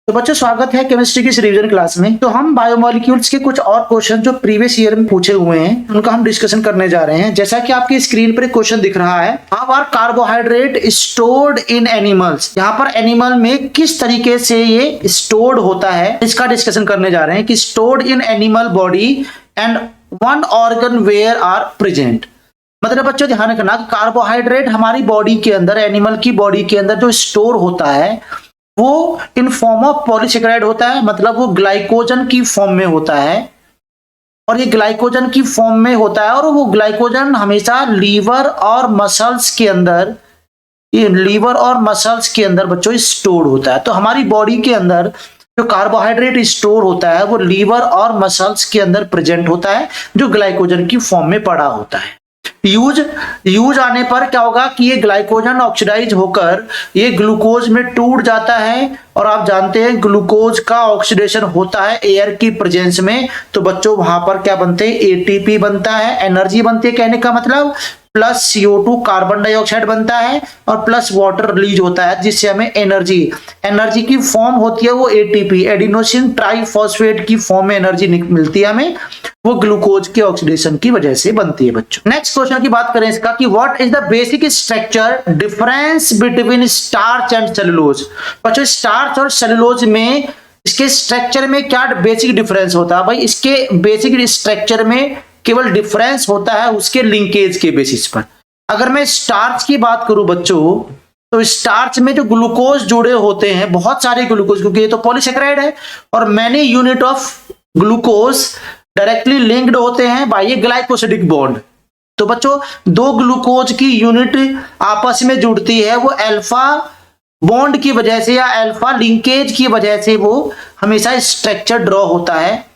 तो बच्चों स्वागत है केमिस्ट्री की इस रिवीजन क्लास में। तो हम बायोमोलिक्यूल्स के कुछ और क्वेश्चन जो प्रीवियस ईयर में पूछे हुए हैं उनका हम डिस्कशन करने जा रहे हैं। जैसा कि आपकी स्क्रीन पर एक क्वेश्चन दिख रहा है, how are carbohydrate stored in animals. यहाँ पर एनिमल में किस तरीके से ये स्टोर्ड होता है इसका डिस्कशन करने जा रहे हैं कि stored in animal body and one organ where are present. मतलब बच्चों ध्यान रखना, कार्बोहाइड्रेट हमारी बॉडी के अंदर, एनिमल की बॉडी के अंदर जो स्टोर होता है वो इन फॉर्म ऑफ पॉलीसेकेराइड होता है, मतलब वो ग्लाइकोजन की फॉर्म में होता है। और ये ग्लाइकोजन की फॉर्म में होता है और वो ग्लाइकोजन हमेशा लीवर और मसल्स के अंदर, ये लीवर और मसल्स के अंदर बच्चों स्टोर होता है। तो हमारी बॉडी के अंदर जो कार्बोहाइड्रेट स्टोर होता है वो लीवर और मसल्स के अंदर प्रेजेंट होता है, जो ग्लाइकोजन की फॉर्म में पड़ा होता है। यूज आने पर क्या होगा कि ये ग्लाइकोजन ऑक्सीडाइज होकर ये ग्लूकोज में टूट जाता है। और आप जानते हैं ग्लूकोज का ऑक्सीडेशन होता है एयर की प्रेजेंस में, तो बच्चों वहां पर क्या बनते हैं, एटीपी बनता है, एनर्जी बनती है। कहने का मतलब प्लस CO2 कार्बन डाइऑक्साइड बनता है और प्लस वाटर रिलीज होता है, जिससे हमें एनर्जी की फॉर्म होती है वो एटीपी, एडिनोसिन ट्राइफॉस्फेट की फॉर्म में एनर्जी मिलती है हमें, वो ग्लूकोज के ऑक्सीडेशन की वजह से बनती है। बच्चों नेक्स्ट क्वेश्चन की बात करें इसका कि what is the basic structure difference between starch and cellulose. बच्चों स्टार्च और सेलुलोज में इसके स्ट्रक्चर में क्या बेसिक डिफरेंस होता है? भाई इसके बेसिक स्ट्रक्चर में केवल डिफरेंस होता है उसके लिंकेज के बेसिस पर। अगर मैं स्टार्च की बात करूं बच्चों, तो स्टार्च में जो ग्लूकोज जुड़े होते हैं, बहुत सारे ग्लूकोज, क्योंकि ये तो पॉलीसेकेराइड है और many unit of glucose directly linked होते हैं बाय ए ग्लाइकोसिडिक बॉन्ड। तो बच्चों दो ग्लूकोज की यूनिट आपस में जुड़ती है, वो अल्फा बॉन्ड की वजह से या अल्फा लिंकेज की वजह से वो हमेशा स्ट्रक्चर ड्रॉ होता है।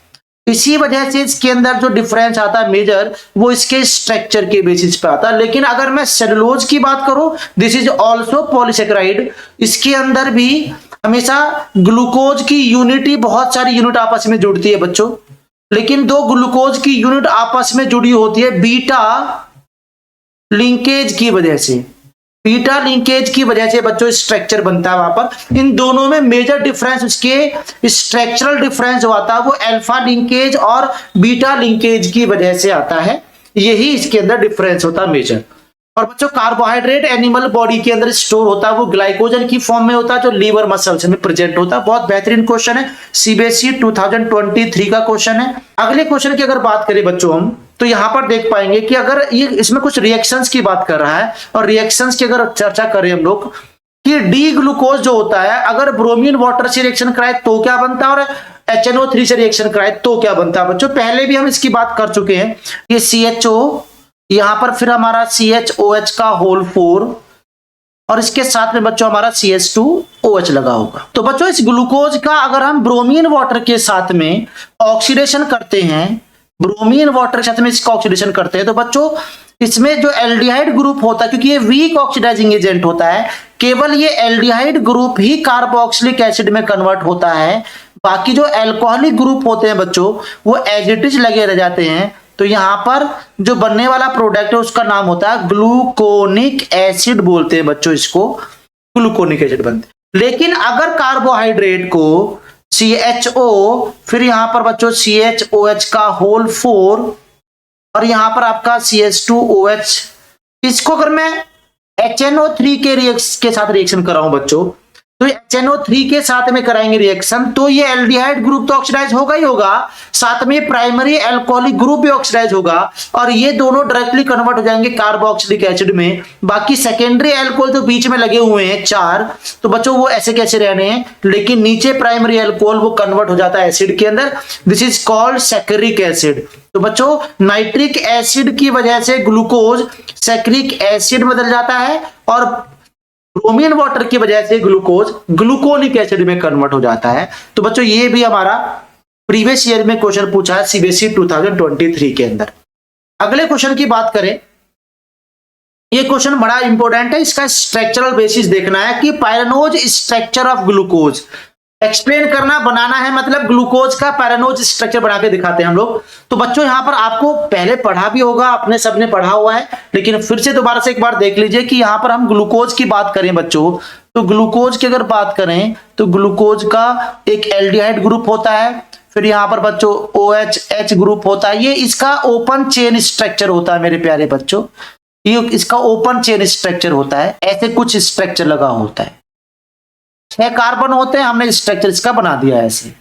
इसी वजह से इसके अंदर जो डिफरेंस आता है मेजर, वो इसके स्ट्रक्चर के बेसिस पे आता है। लेकिन अगर मैं सेलुलोज की बात करूं, दिस इज आल्सो पॉलीसेकेराइड, इसके अंदर भी हमेशा ग्लूकोज की यूनिटी, बहुत सारी यूनिट आपस में जुड़ती है बच्चों, लेकिन दो ग्लूकोज की यूनिट आपस में जुड़ी होती है बीटा लिंकेज की वजह से। बीटा लिंकेज की वजह से बच्चों स्ट्रक्चर बनता है वहां पर। इन दोनों में मेजर डिफरेंस, उसके स्ट्रक्चरल डिफरेंस जो आता है वो अल्फा लिंकेज और बीटा लिंकेज की वजह से आता है। यही इसके अंदर डिफरेंस होता है मेजर। और बच्चों कार्बोहाइड्रेट एनिमल बॉडी के अंदर स्टोर होता है वो ग्लाइकोजन की फॉर्म में होता है, जो लीवर मसल्स में प्रेजेंट होता है। बहुत बेहतरीन क्वेश्चन है, सीबीएसई 2023 का क्वेश्चन है। अगले क्वेश्चन की अगर बात करें बच्चों हम, तो यहां पर देख पाएंगे कि अगर ये इसमें कुछ रिएक्शंस की बात कर रहा है, और रिएक्शंस की अगर चर्चा करें हम लोग कि डी ग्लूकोज जो होता है अगर ब्रोमीन वाटर से रिएक्शन कराए तो क्या बनता है, और HNO3 से रिएक्शन कराए तो क्या बनता है। बच्चों पहले भी हम इसकी बात कर चुके हैं, ये CHO, यहां पर फिर हमारा CHOH का होल 4 और इसके साथ में बच्चों हमारा CH2OH लगा होगा। तो बच्चों इस ग्लूकोज का अगर हम ब्रोमीन वाटर के साथ में ऑक्सीडेशन करते हैं, ब्रोमीन वाटर के साथ में इसका ऑक्सीडेशन करते हैं, तो बच्चों इसमें जो एल्डिहाइड ग्रुप होता है, क्योंकि ये वीक ऑक्सीडाइजिंग एजेंट होता है, केवल ये एल्डिहाइड ग्रुप ही कार्बोक्सिलिक एसिड में कन्वर्ट होता है। बाकी जो एल्कोहलिक ग्रुप होते हैं बच्चों वो एज इट इज लगे रह जाते हैं। तो यहां पर जो बनने वाला प्रोडक्ट है उसका नाम होता है ग्लूकोनिक एसिड, बोलते हैं बच्चों इसको, ग्लूकोनिक एसिड बनते हैं। लेकिन अगर कार्बोहाइड्रेट को CHO, फिर यहां पर बच्चों CHOH का होल 4 और यहां पर आपका CH2OH, इसको अगर मैं HNO3 के साथ रिएक्शन कराऊं बच्चों, तो HNO3 के साथ में कराएंगे रिएक्शन, तो ये एल्डिहाइड ग्रुप तो ऑक्सीडाइज होगा ही होगा, साथ में प्राइमरी अल्कोहलिक ग्रुप भी ऑक्सीडाइज होगा और ये दोनों डायरेक्टली कन्वर्ट हो जाएंगे कार्बोक्सिलिक एसिड में। बाकी सेकेंडरी अल्कोहल तो बीच में लगे हुए हैं 4, तो बच्चों वो ऐसे कैसे रहने हैं, लेकिन नीचे प्राइमरी अल्कोहल वो कन्वर्ट हो जाता है एसिड के अंदर, दिस इज कॉल्ड सैकरिक एसिड। तो बच्चों नाइट्रिक एसिड की वजह से ग्लूकोज सैकरिक एसिड बदल जाता है और ब्रोमीन वाटर की वजह से ग्लूकोज ग्लूकोनिक एसिड में कन्वर्ट हो जाता है। तो बच्चों ये भी हमारा प्रीवियस ईयर में क्वेश्चन पूछा है सीबीएसई 2023 के अंदर। अगले क्वेश्चन की बात करें, ये क्वेश्चन बड़ा इंपॉर्टेंट है, इसका स्ट्रक्चरल बेसिस देखना है कि pyranose structure of glucose. Explain करना, बनाना है, मतलब ग्लूकोज का पैरानोज स्ट्रक्चर बना के दिखाते हैं हम लोग। तो बच्चों यहाँ पर आपको पहले पढ़ा भी होगा, अपने सबने पढ़ा हुआ है, लेकिन फिर से दोबारा से एक बार देख लीजिए कि यहाँ पर हम ग्लूकोज की बात करें बच्चों, तो ग्लूकोज की अगर बात करें तो ग्लूकोज का एक एल्डिहाइड ग्रुप होता है, फिर यहाँ पर बच्चों OH ग्रुप होता है। ये इसका ओपन चेन स्ट्रक्चर होता है मेरे प्यारे बच्चों, ये इसका ओपन चेन स्ट्रक्चर होता है। ऐसे कुछ स्ट्रक्चर लगा होता है, 6 कार्बन होते हैं, हमने स्ट्रक्चर इसका बना दिया है ऐसे।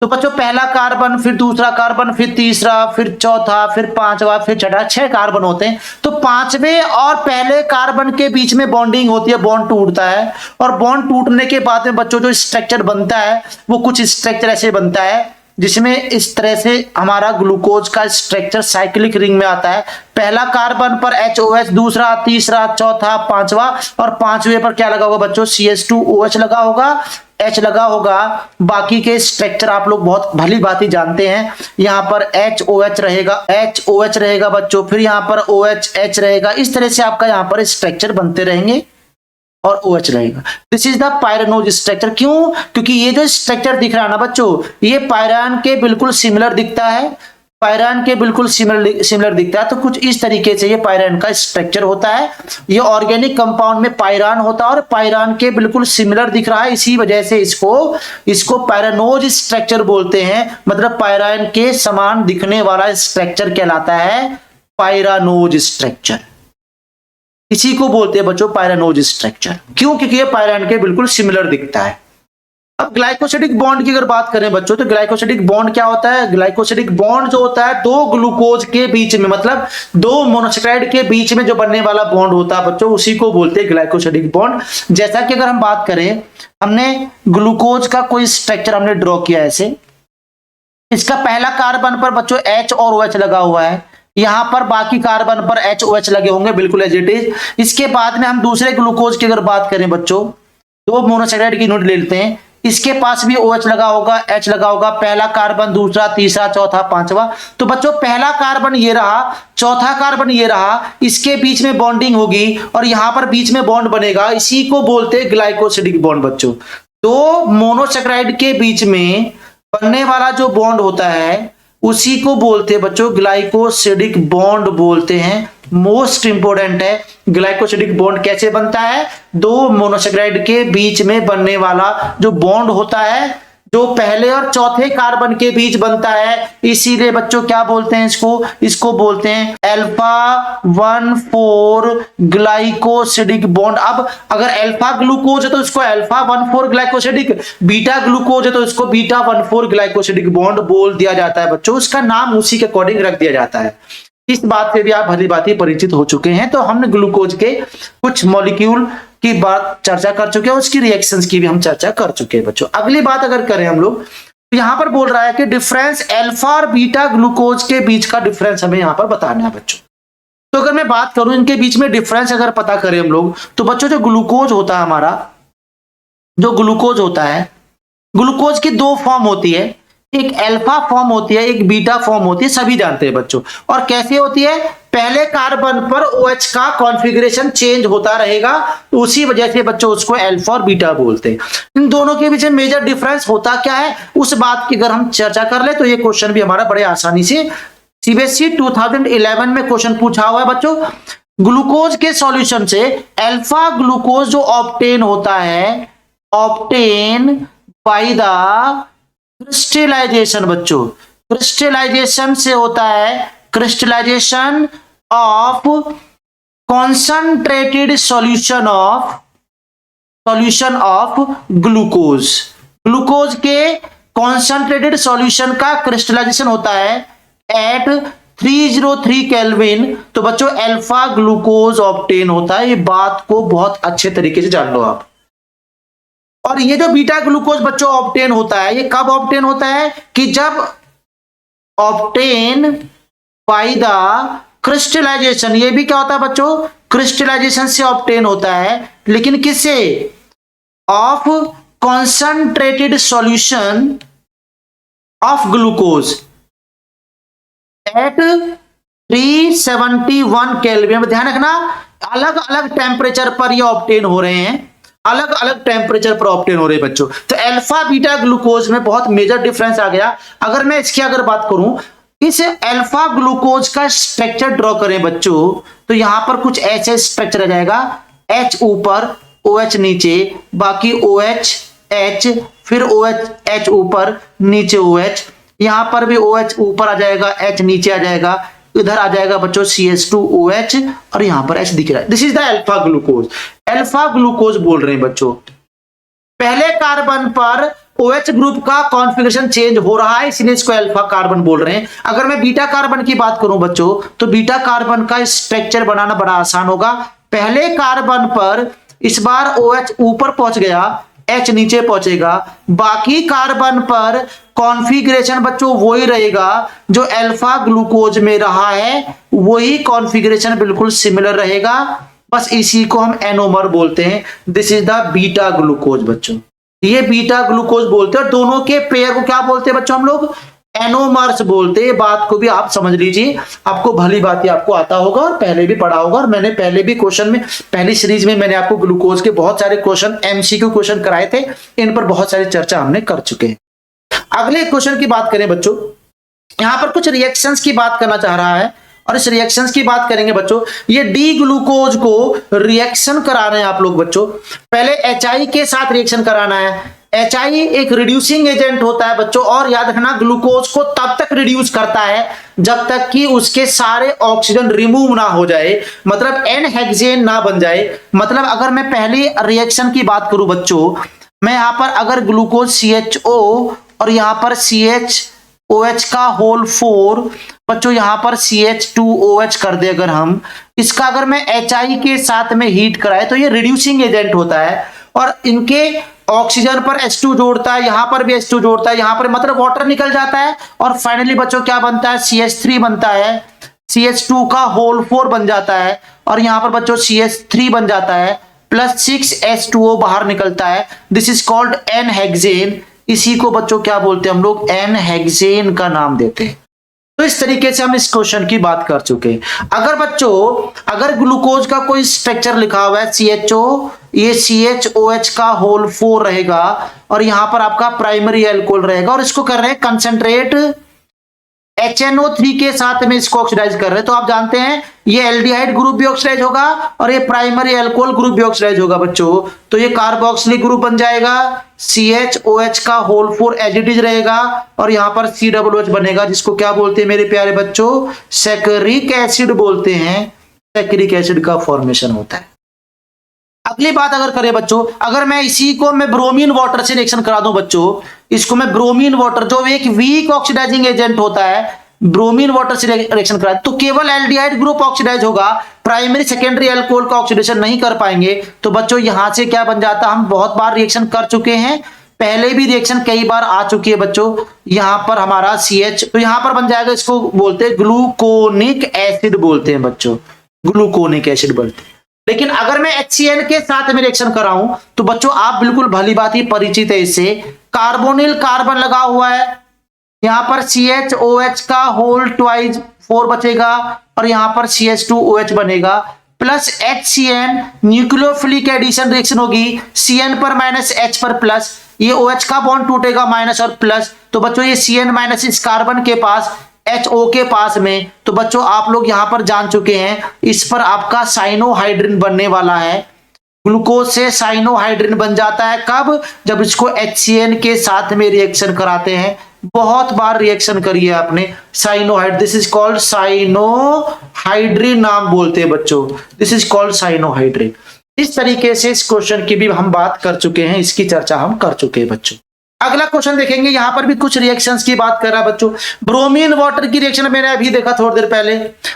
तो बच्चों पहला कार्बन, फिर दूसरा कार्बन, फिर तीसरा, फिर चौथा, फिर पांचवा, फिर छठा, 6 कार्बन होते हैं। तो पांचवें और पहले कार्बन के बीच में बॉन्डिंग होती है, बॉन्ड टूटता है, और बॉन्ड टूटने के बाद में बच्चों जो स्ट्रक्चर बनता है वो कुछ स्ट्रक्चर ऐसे बनता है जिसमें इस तरह से हमारा ग्लूकोज का स्ट्रक्चर साइक्लिक रिंग में आता है। पहला कार्बन पर HOH, दूसरा, तीसरा, चौथा, पांचवा, और पांचवें पर क्या लगा होगा बच्चों, CH2OH लगा होगा, H लगा होगा। बाकी के स्ट्रक्चर आप लोग बहुत भली भांति जानते हैं। यहाँ पर HOH रहेगा बच्चों, फिर यहाँ पर OH रहेगा। इस तरह से आपका यहाँ पर स्ट्रक्चर बनते रहेंगे और OH रहेगा। This is the pyranose structure. क्यों? क्योंकि ये जो स्ट्रक्चर दिख रहा है ना बच्चों, ये पायरान के बिल्कुल सिमिलर दिखता है, पायरान के बिल्कुल सिमिलर दिखता है। तो कुछ इस तरीके से ये पायरान का स्ट्रक्चर होता है। ये ऑर्गेनिक कंपाउंड में पायरान होता है और पायरान के बिल्कुल सिमिलर दिख रहा है, इसी वजह से इसको पायरानोज स्ट्रक्चर बोलते हैं। मतलब पायरान के समान दिखने वाला स्ट्रक्चर कहलाता है पायरानोज स्ट्रक्चर। इसी को बोलते हैं बच्चों पायरानोज स्ट्रक्चर। क्यों? क्योंकि ये पायरान के बिल्कुल सिमिलर दिखता है। अब ग्लाइकोसिडिक बॉन्ड की अगर बात करें बच्चों, तो ग्लाइकोसिडिक बॉन्ड क्या होता है? ग्लाइकोसिडिक बॉन्ड जो होता है दो ग्लूकोज के बीच में, मतलब दो मोनोसेक्राइड के बीच में जो बनने वाला बॉन्ड होता है बच्चों, उसी को बोलते हैं ग्लाइकोसिडिक बॉन्ड। जैसा कि अगर हम बात करें, हमने ग्लूकोज का कोई स्ट्रक्चर हमने ड्रॉ किया ऐसे, इसका पहला कार्बन पर बच्चों H और OH लगा हुआ है, यहां पर बाकी कार्बन पर HOH लगे होंगे, बिल्कुल एज इट इज। इसके बाद में हम दूसरे ग्लूकोज की अगर बात करें बच्चों, दो मोनोसेक्राइड की यूनिट ले लेते हैं, इसके पास भी OH लगा होगा, H लगा होगा, पहला कार्बन, दूसरा, तीसरा, चौथा, पांचवा। तो बच्चों पहला कार्बन ये रहा, चौथा कार्बन ये रहा, इसके बीच में बॉन्डिंग होगी और यहां पर बीच में बॉन्ड बनेगा, इसी को बोलते हैं ग्लाइकोसिडिक बॉन्ड बच्चों। दो मोनोसेक्राइड के बीच में बनने वाला जो बॉन्ड होता है उसी को बोलते हैं बच्चों ग्लाइकोसिडिक बॉन्ड बोलते हैं। मोस्ट इंपोर्टेंट है, ग्लाइकोसिडिक बॉन्ड कैसे बनता है? दो मोनोसेक्राइड के बीच में बनने वाला जो बॉन्ड होता है, जो पहले और चौथे कार्बन के बीच बनता है, इसीलिए बच्चों क्या बोलते हैं इसको बोलते हैं अल्फा 1,4 ग्लाइकोसिडिक बॉन्ड। अब अगर अल्फा ग्लूकोज है तो इसको अल्फा 1,4 ग्लाइकोसिडिक, बीटा ग्लूकोज है तो इसको बीटा 1,4 ग्लाइकोसिडिक बॉन्ड बोल दिया जाता है बच्चों। इसका नाम उसी के अकॉर्डिंग रख दिया जाता है। इस बात से भी आप भली भांति परिचित हो चुके हैं। तो हमने ग्लूकोज के कुछ मॉलिक्यूल की बात चर्चा कर चुके हैं, उसकी रिएक्शंस की भी हम चर्चा कर चुके हैं बच्चों। अगली बात अगर करें हम लोग, तो यहां पर बोल रहा है कि डिफरेंस अल्फा और बीटा ग्लूकोज के बीच का डिफरेंस हमें यहां पर बताना है बच्चों। तो अगर मैं बात करूं इनके बीच में डिफरेंस अगर पता करें हम लोग, तो बच्चों जो ग्लूकोज होता है हमारा, जो ग्लूकोज होता है, ग्लूकोज की दो फॉर्म होती है, एक अल्फा फॉर्म होती है, एक बीटा फॉर्म होती है, सभी जानते हैं बच्चों। और कैसे होती है? पहले कार्बन पर OH का कॉन्फ़िगरेशन चेंज होता रहेगा, तो उसी वजह से बच्चों उसको अल्फा और बीटा बोलते हैं। इन दोनों के बीच में मेजर डिफरेंस होता क्या है, उस बात की अगर हम चर्चा कर ले तो ये क्वेश्चन भी हमारा बड़े आसानी से CBSE 2011 में क्वेश्चन पूछा हुआ है बच्चों। ग्लूकोज के सॉल्यूशन से अल्फा ग्लूकोज जो ऑब्टेन होता है, ऑब्टेन बाय द क्रिस्टलाइजेशन बच्चों, क्रिस्टलाइजेशन से होता है crystallization of concentrated solution of glucose. Glucose के कॉन्संट्रेटेड सॉल्यूशन का क्रिस्टलाइजेशन होता है एट 303 केल्विन। तो बच्चों अल्फा ग्लूकोज ऑब्टेन होता है। ये बात को बहुत अच्छे तरीके से जान लो आप। और ये जो बीटा ग्लूकोज बच्चों ऑब्टेन होता है, ये कब ऑब्टेन होता है? कि जब ऑब्टेन बाय द क्रिस्टलाइजेशन, ये भी क्या होता है बच्चों? क्रिस्टलाइजेशन से ऑब्टेन होता है, लेकिन किससे? Of concentrated solution of glucose at 371 kelvin. ध्यान रखना अलग अलग टेम्परेचर पर ये ऑब्टेन हो रहे हैं। अलग अलग टेम्परेचर पर ऑब्टेन हो रहे हैं बच्चों। तो अल्फा बीटा ग्लूकोज में बहुत मेजर डिफरेंस आ गया। अगर मैं इसकी अगर बात करूं, इस अल्फा ग्लूकोज का स्ट्रक्चर ड्रॉ करें बच्चों, तो यहां पर कुछ ऐसे स्ट्रक्चर आ जाएगा, H ऊपर OH नीचे, बाकी OH H, फिर OH H ऊपर नीचे OH, यहां पर भी OH ऊपर आ जाएगा, H नीचे आ जाएगा, इधर आ जाएगा बच्चों CH2OH और यहां पर H दिख रहा है। This is the alpha glucose. Alpha glucose बोल रहे हैं बच्चों, पहले कार्बन पर OH ग्रुप का कॉन्फ़िगरेशन चेंज हो रहा है, इसलिए इसको अल्फा कार्बन बोल रहे हैं। अगर मैं बीटा कार्बन की बात करूं बच्चों, तो बीटा कार्बन का स्ट्रक्चर बनाना बड़ा आसान होगा। पहले कार्बन पर इस बार OH ऊपर पहुंच गया, H नीचे पहुंचेगा, बाकी कार्बन पर कॉन्फ़िगरेशन बच्चों वही रहेगा जो अल्फा ग्लूकोज में रहा है, वही कॉन्फ़िगरेशन बिल्कुल सिमिलर रहेगा, बस इसी को हम एनोमर बोलते हैं। This is the beta glucose बच्चों, ये बीटा ग्लूकोज बोलते हैं। और दोनों के पेयर को क्या बोलते हैं बच्चों हम लोग? एनोमर्स बोलते हैं। बात को भी आप समझ लीजिए, आपको भली बात आपको आता होगा और पहले भी पढ़ा होगा, और मैंने पहले भी क्वेश्चन में, पहली सीरीज में मैंने आपको ग्लूकोज के बहुत सारे क्वेश्चन एमसीक्यू क्वेश्चन कराए थे, इन पर बहुत सारी चर्चा हमने कर चुके हैं। अगले क्वेश्चन की बात करें बच्चों, यहां पर कुछ रिएक्शंस की बात करना चाह रहा है, और इस रिएक्शंस की बात करेंगे बच्चों। ये डी ग्लूकोज को रिएक्शन करा रहे हैं आप लोग बच्चों। पहले HI के साथ रिएक्शन कराना है। HI एक रिड्यूसिंग एजेंट होता है बच्चों, और याद रखना ग्लूकोज को तब तक रिड्यूस करता है जब तक कि उसके सारे ऑक्सीजन रिमूव ना हो जाए, मतलब एन हेक्सेन ना बन जाए। मतलब अगर मैं पहली रिएक्शन की बात करूं बच्चों, मैं यहां पर अगर ग्लूकोज CHO और यहां पर CHOH का होल 4 बच्चों, यहां पर CH2OH कर दे, अगर हम इसका अगर मैं HI के साथ में हीट कराए, तो ये रिड्यूसिंग एजेंट होता है और इनके ऑक्सीजन पर H2 जोड़ता है, यहां पर भी H2 जोड़ता है, यहां पर मतलब वाटर निकल जाता है, और फाइनली बच्चों क्या बनता है? CH3 बनता है, CH2 का होल 4 बन जाता है, और यहां पर बच्चों CH3 बन जाता है, प्लस 6H2O बाहर निकलता है। This is called an hexane. इसी को बच्चों क्या बोलते हैं हम लोग? एन हेक्सेन का नाम देते हैं। तो इस तरीके से हम इस क्वेश्चन की बात कर चुके हैं। अगर बच्चों अगर ग्लूकोज का कोई स्ट्रक्चर लिखा हुआ है CHO, ये CHOH का होल 4 रहेगा, और यहां पर आपका प्राइमरी अल्कोहल रहेगा, और इसको कर रहे हैं कंसंट्रेट HNO3 के साथ में इसको ऑक्सीडाइज कर रहे हैं। तो आप जानते हैं ये एल्डिहाइड ग्रुप भी ऑक्सीडाइज होगा और ये प्राइमरी अल्कोहल ग्रुप भी ऑक्सीडाइज होगा बच्चों। तो ये कार्बोक्सिलिक ग्रुप बन जाएगा, CHOH का होल 4 एज इट इज रहेगा, और यहां पर COOH बनेगा, जिसको क्या बोलते हैं मेरे प्यारे बच्चों? सैकरिक एसिड बोलते हैं। सैकरिक एसिड का फॉर्मेशन होता है। अगली बात अगर करें बच्चों, अगर मैं इसी को मैं ब्रोमीन वाटर से रिएक्शन करा दूं बच्चों, इसको मैं ब्रोमीन वाटर, जो एक वीक ऑक्सीडाइजिंग एजेंट होता है, ब्रोमीन वाटर से रिएक्शन करा, तो केवल एल्डिहाइड ग्रुप ऑक्सीडाइज होगा, प्राइमरी सेकेंडरी अल्कोहल का ऑक्सीडेशन नहीं कर पाएंगे। तो बच्चों यहां से क्या बन जाता? हम बहुत बार रिएक्शन कर चुके हैं, पहले भी रिएक्शन कई बार आ चुकी है बच्चों। यहां पर हमारा CH, तो यहां पर बन जाएगा, इसको बोलते हैं ग्लूकोनिक एसिड बोलते हैं बच्चों, ग्लूकोनिक एसिड बोलते हैं। लेकिन अगर मैं HCl के साथ में रिएक्शन कराऊं, तो बच्चों आप बिल्कुल भली बात ही परिचित है इससे, कार्बोनिल कार्बन लगा हुआ है, यहां पर CHOH का होल 4 बचेगा, और यहां पर CH2OH बनेगा, plus HCN, nucleophilic addition reaction होगी, CN पर माइनस H पर प्लस, ये OH का बॉन्ड टूटेगा माइनस और प्लस, तो बच्चों ये CN माइनस इस कार्बन के पास, HO के पास में, तो बच्चों आप लोग यहां पर जान चुके हैं, इस पर आपका साइनोहाइड्रिन बनने वाला है। ग्लूकोज से साइनोहाइड्रिन बन जाता है कब? जब इसको HCN के साथ में रिएक्शन कराते हैं। बहुत बार रिएक्शन करिए आपने साइनोहाइड, दिस इज कॉल्ड साइनोहाइड्रिन नाम बोलते हैं बच्चों, दिस इज कॉल्ड साइनोहाइड्रिन। इस तरीके से इस क्वेश्चन की भी हम बात कर चुके हैं, इसकी चर्चा हम कर चुके हैं बच्चों। अगला क्वेश्चन देखेंगे, यहां पर भी कुछ रिएक्शंस की बात कर रहा है बच्चों। ब्रोमीन वाटर की रिएक्शन मैंने अभी देखा थोड़ी देर पहले,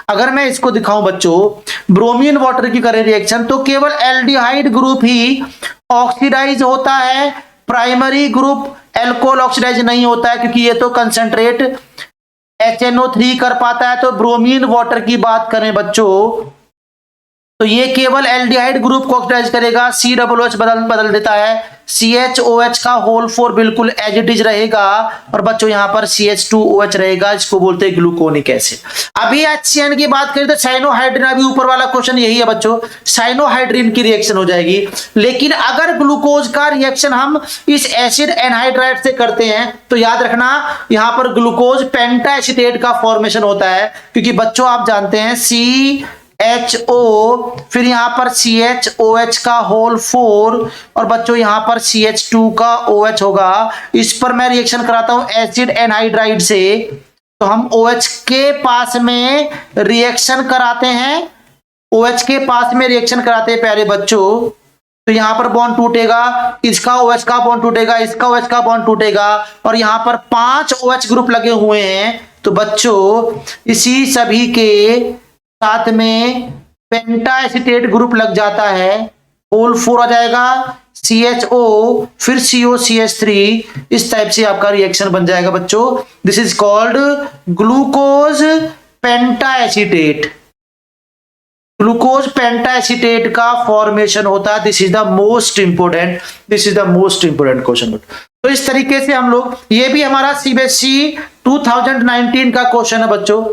अगर मैं इसको दिखाऊं बच्चों, ब्रोमीन वाटर की करें रिएक्शन, तो केवल एल्डिहाइड ग्रुप ही ऑक्सीडाइज होता है, प्राइमरी ग्रुप अल्कोहल ऑक्सीडाइज नहीं होता है, क्योंकि ये तो कंसंट्रेट HNO3 कर पाता है। तो ब्रोमीन वाटर की बात करें बच्चों, तो ये केवल एल्डिहाइड ग्रुप को ऑक्सीडाइज करेगा, COOH बदल देता है, CHOH का होल 4 बिल्कुल एज इट इज रहेगा और बच्चों यहाँ पर CH2OH रहेगा, इसको बोलते हैं ग्लूकोनिक एसिड। अभी HCN की बात करें तो साइनोहाइड्रिन, अभी ऊपर वाला क्वेश्चन यही है बच्चों, साइनोहाइड्रिन की रिएक्शन हो जाएगी। लेकिन अगर ग्लूकोज का रिएक्शन हम इस एसिड एनहाइड्राइड से करते हैं तो याद रखना यहाँ पर ग्लूकोज पेंटाएसीटेट का फॉर्मेशन होता है, क्योंकि बच्चों आप जानते हैं CHO फिर यहां पर CHOH का होल 4 और बच्चों यहां पर CH2 का OH होगा। इस पर मैं रिएक्शन कराता हूं एसिड एनहाइड्राइड से, तो हम OH के पास में रिएक्शन कराते हैं, OH के पास में रिएक्शन कराते हैं प्यारे बच्चों। तो यहां पर बॉन्ड टूटेगा, इसका OH का बॉन्ड टूटेगा, इसका OH का बॉन्ड टूटेगा और यहां पर 5 OH ग्रुप लगे हुए हैं। तो बच्चों इसी सभी के साथ में पेंटाएसीटेट ग्रुप लग जाता है, होल 4 आ जाएगा, CHO फिर COCH3, इस टाइप से आपका रिएक्शन बन जाएगा बच्चों। This is called glucose pentaacetate. Glucose pentaacetate का फॉर्मेशन होता है। This is the most important question. तो इस तरीके से हम लोग, ये भी हमारा CBSE 2019 का क्वेश्चन है बच्चों,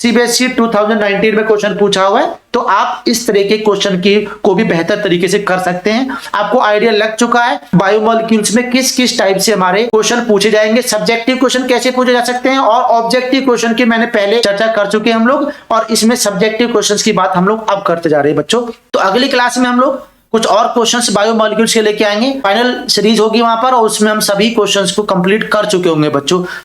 CBSE 2019 में क्वेश्चन पूछा हुआ है। तो आप इस तरह के क्वेश्चन को भी बेहतर तरीके से कर सकते हैं। आपको आइडिया लग चुका है बायोमोलिक्यूल्स में किस किस टाइप से हमारे क्वेश्चन पूछे जाएंगे, सब्जेक्टिव क्वेश्चन कैसे पूछे जा सकते हैं और ऑब्जेक्टिव क्वेश्चन की मैंने पहले चर्चा कर चुके हैं हम लोग, और इसमें सब्जेक्टिव क्वेश्चन की बात हम लोग अब करते जा रहे हैं बच्चों। तो अगली क्लास में हम लोग कुछ और क्वेश्चंस बायोमोलिक्यूल्स के लेके आएंगे, फाइनल सीरीज होगी वहां पर और उसमें हम सभी क्वेश्चंस को कंप्लीट कर चुके होंगे बच्चों।